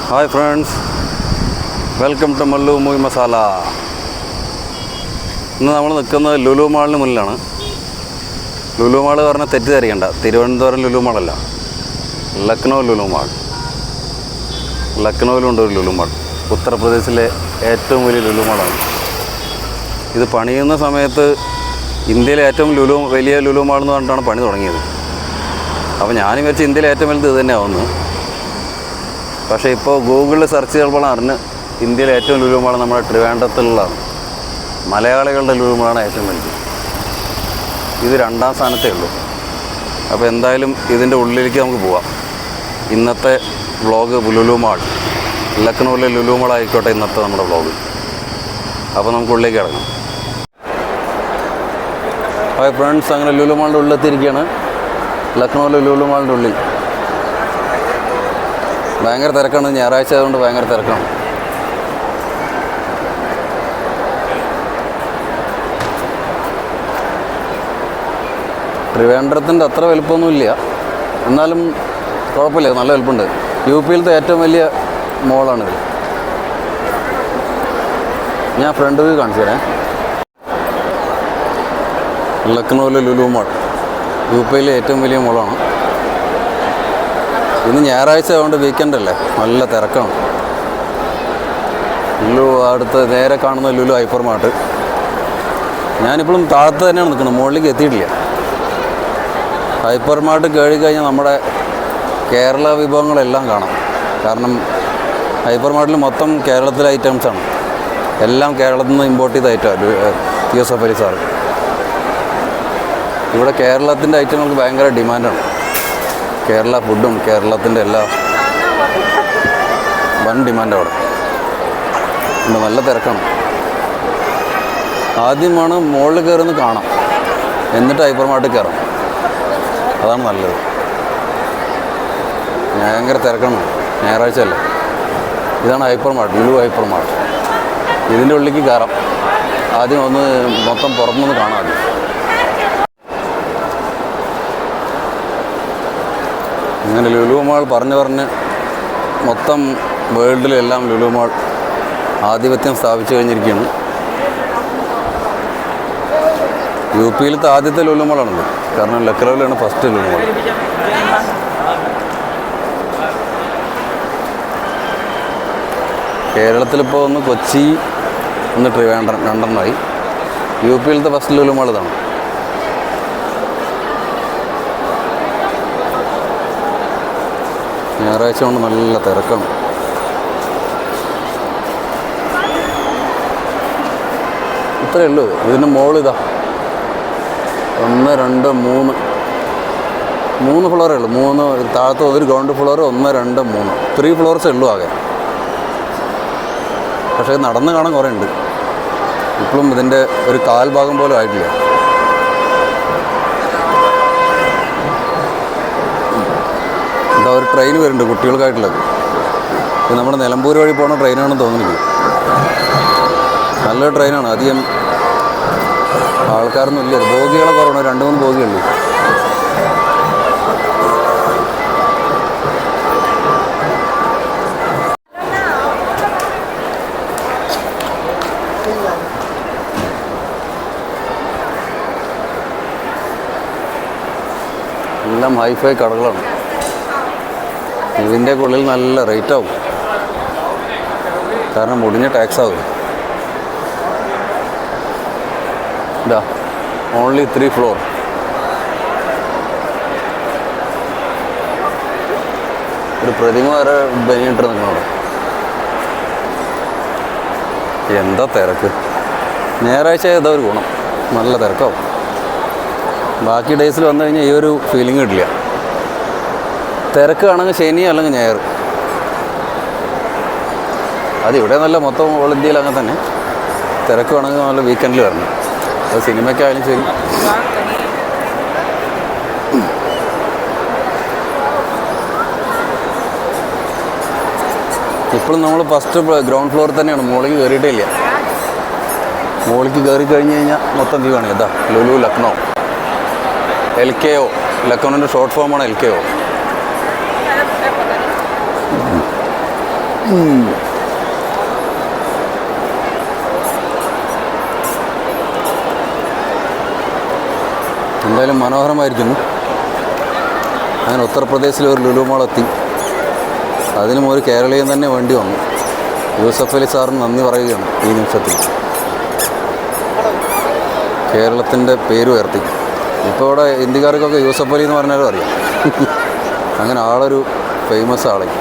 Hi friends, welcome to Mallu movie masala. ഇന്ന് നമ്മൾ നിൽക്കുന്നത് ലുലു മാളിന് മുന്നിലാണ്. ലുലു മാൾ പറഞ്ഞാൽ തെറ്റിദ്ധരിക്കണ്ട, തിരുവനന്തപുരം ലുലു മാളല്ല, ലക്നൗ ലുലു മാൾ. ലക്നൗവിലുണ്ട് ഒരു ലുലു മാൾ, ഉത്തർപ്രദേശിലെ ഏറ്റവും വലിയ ലുലു മാളാണ്. ഇത് പണിയുന്ന സമയത്ത് ഇന്ത്യയിലെ ഏറ്റവും വലിയ ലുലു മാൾ എന്ന് പറഞ്ഞിട്ടാണ് പണി തുടങ്ങിയത്. അപ്പോൾ ഞാൻ വിചാരിച്ചു ഇന്ത്യയിലെ ഏറ്റവും വലുത് ഇത് തന്നെയാവുന്നു. പക്ഷേ ഇപ്പോൾ ഗൂഗിളിൽ സെർച്ച് ചെയ്തപ്പോഴാണ് അറിഞ്ഞ് ഇന്ത്യയിലെ ഏറ്റവും ലുലു മാൾ നമ്മുടെ ട്രിവാൻഡ്രത്തിലുള്ളതാണ്. മലയാളികളുടെ ലുലു മാളാണ് ഏറ്റവും വലുത്. ഇത് 2ാം സ്ഥാനത്തേ ഉള്ളൂ. അപ്പോൾ എന്തായാലും ഇതിൻ്റെ ഉള്ളിലേക്ക് നമുക്ക് പോവാം. ഇന്നത്തെ വ്ളോഗ് ലുലു മാൾ, ലക്നൗവിലെ ലുലു മാൾ ആയിക്കോട്ടെ ഇന്നത്തെ നമ്മുടെ വ്ളോഗ്. അപ്പോൾ നമുക്ക് ഉള്ളിലേക്ക് ഇറങ്ങാം. ഹായ് ഫ്രണ്ട്സ്, അങ്ങനെ ലുലു മാളിൻ്റെ ഉള്ളിലെത്തിയിരിക്കുകയാണ്. ലക്നൗവിലെ ലുലു മാളിൻ്റെ ഉള്ളിൽ ഭയങ്കര തിരക്കാണ്. ഞായറാഴ്ച ആയതുകൊണ്ട് ഭയങ്കര തിരക്കാണ്. ട്രിവാൻഡ്രത്തിൻ്റെ അത്ര വലുപ്പമൊന്നുമില്ല, എന്നാലും കുഴപ്പമില്ല, നല്ല വലുപ്പമുണ്ട്. യുപിയിലത്തെ ഏറ്റവും വലിയ മോളാണിത്. ഞാൻ ഫ്രണ്ട് വ്യൂ കാണിച്ചു തരാം. ലക്നൗവിലെ ലുലു മാൾ യുപിയിലെ ഏറ്റവും വലിയ മോളാണ്. ഇന്ന് ഞായറാഴ്ച ആയതുകൊണ്ട് വീക്കെൻഡ് അല്ലേ, നല്ല തിരക്കാണ്. ലുലു അടുത്ത് നേരെ കാണുന്ന ലുലു ഹൈപ്പർ മാർട്ട്. ഞാനിപ്പോഴും താഴത്ത് തന്നെയാണ് നിൽക്കുന്നത്, മുകളിലേക്ക് എത്തിയിട്ടില്ല. ഹൈപ്പർ മാർട്ട് കയറി കഴിഞ്ഞാൽ നമ്മുടെ കേരള വിഭവങ്ങളെല്ലാം കാണാം. കാരണം ഹൈപ്പർ മാർട്ടിൽ മൊത്തം കേരളത്തിലെ ഐറ്റംസാണ്, എല്ലാം കേരളത്തിൽ നിന്ന് ഇമ്പോർട്ട് ചെയ്ത ഐറ്റമാണ്. യൂസഫ് അലി സാറ് ഇവിടെ കേരളത്തിൻ്റെ ഐറ്റങ്ങൾക്ക് ഭയങ്കര ഡിമാൻഡാണ്. കേരള ഫുഡും കേരളത്തിൻ്റെ എല്ലാ വൻ ഡിമാൻഡ് അവിടെ ഉണ്ട്. നല്ല തിരക്കാണ്. ആദ്യമാണ് മുകളിൽ കയറുന്ന കാണാം, എന്നിട്ട് ഹൈപ്പർ മാർട്ടിൽ കയറാം. അതാണ് നല്ലത്. ഭയങ്കര തിരക്കാണ്, ഞായറാഴ്ച അല്ലേ. ഇതാണ് hyper mart, Lulu hyper mart. ഇതിൻ്റെ ഉള്ളിലേക്ക് കയറാം. ആദ്യം ഒന്ന് മൊത്തം പുറത്തുനിന്ന് കാണാം. ആദ്യം ഇങ്ങനെ ലുലു മാൾ പറഞ്ഞ് മൊത്തം വേൾഡിലെല്ലാം ലുലു മാൾ ആധിപത്യം സ്ഥാപിച്ചു കഴിഞ്ഞിരിക്കുകയാണ്. യുപിയിലത്തെ ആദ്യത്തെ ലുലു മാളാണത്. കാരണം ലക്നൗവിലാണ് ഫസ്റ്റ് ലുലു മാൾ. കേരളത്തിലിപ്പോൾ ഒന്ന് കൊച്ചി, ഒന്ന് ട്രിവാൻഡ്രം, 2 യുപിയിലത്തെ ഫസ്റ്റ് ലുലു മാൾ ഇതാണ്. ഞായറാഴ്ച കൊണ്ട് നല്ല തിരക്കാണ്. ഇത്രയേ ഉള്ളൂ. ഇതിൻ്റെ മുകളിതാ 1, 2, 3 ഫ്ലോറേ ഉള്ളൂ. 3 താഴത്ത് ഒരു ഗ്രൗണ്ട് ഫ്ലോർ, 1, 2, 3 3 ഫ്ലോർസേ ഉള്ളൂ ആകെ. പക്ഷേ നടന്ന് കാണാൻ കുറേ ഉണ്ട്. ഇപ്പോഴും ഇതിൻ്റെ ഒരു കാൽഭാഗം പോലും ആയിട്ടില്ല. എന്താ ഒരു ട്രെയിൻ വരുന്നുണ്ട് കുട്ടികൾക്കായിട്ടുള്ളത്. ഇത് നമ്മുടെ നിലമ്പൂർ വഴി പോകുന്ന ട്രെയിനാണെന്ന് തോന്നുന്നില്ല. നല്ലൊരു ട്രെയിനാണ്. അധികം ആൾക്കാരൊന്നും ഇല്ല. ബോഗികളെ കുറവാണ്, 2-3 ബോഗിയുള്ളൂ. എല്ലാം ഹൈഫൈ കടകളാണ്. ഇതിൻ്റെ ഉള്ളിൽ നല്ല റേറ്റ് ആവും, കാരണം മുടിഞ്ഞ ടാക്സ് ആവും. ഇതാ ഓൺലി 3 ഫ്ലോർ. ഒരു പ്രതിമ വരെ ബനിയിട്ട് നിൽക്കണം. എന്താ തിരക്ക്! ഞായറാഴ്ച ഏതാ ഒരു ഗുണം, നല്ല തിരക്കാവും. ബാക്കി ഡേയ്സിൽ വന്നു കഴിഞ്ഞാൽ ഈ ഒരു ഫീലിംഗ് കിട്ടില്ല. തിരക്കാണെങ്കിൽ ശനി അല്ലെങ്കിൽ ഞായർ. അതിവിടെ നല്ല മൊത്തം ഓൾ ഇന്ത്യയിൽ അങ്ങനെ തന്നെ. തിരക്കാണെങ്കിൽ നല്ല വീക്കെൻഡിൽ വരണം. അത് സിനിമയ്ക്കായാലും ശരി. ഇപ്പോഴും നമ്മൾ ഫസ്റ്റ് ഗ്രൗണ്ട് ഫ്ലോറിൽ തന്നെയാണ്, മുകളിലേക്ക് കയറിയിട്ടേ ഇല്ല. മുകളിലേക്ക് കയറി കഴിഞ്ഞ് കഴിഞ്ഞാൽ മൊത്തം വ്യൂ ആണ്. ഇതാ ലുലു ലക്നൗ, LKO. ലക്നൗവിൻ്റെ ഷോർട്ട് ഫോമാണ് LKO. എന്തായാലും മനോഹരമായിരിക്കുന്നു. അങ്ങനെ ഉത്തർപ്രദേശിലെ ഒരു ലുലു മാളെത്തി. അതിനും ഒരു കേരളീയൻ തന്നെ വേണ്ടി വന്നു. യൂസഫ് അലി സാറിന് നന്ദി പറയുകയാണ് ഈ നിമിഷത്തിൽ. കേരളത്തിൻ്റെ പേര് ഉയർത്തി. ഇപ്പോൾ ഇവിടെ ഹിന്ദിക്കാർക്കൊക്കെ യൂസഫ് അലി എന്ന് പറഞ്ഞാലും അറിയാം. അങ്ങനെ ആളൊരു ഫേമസ് ആളായി.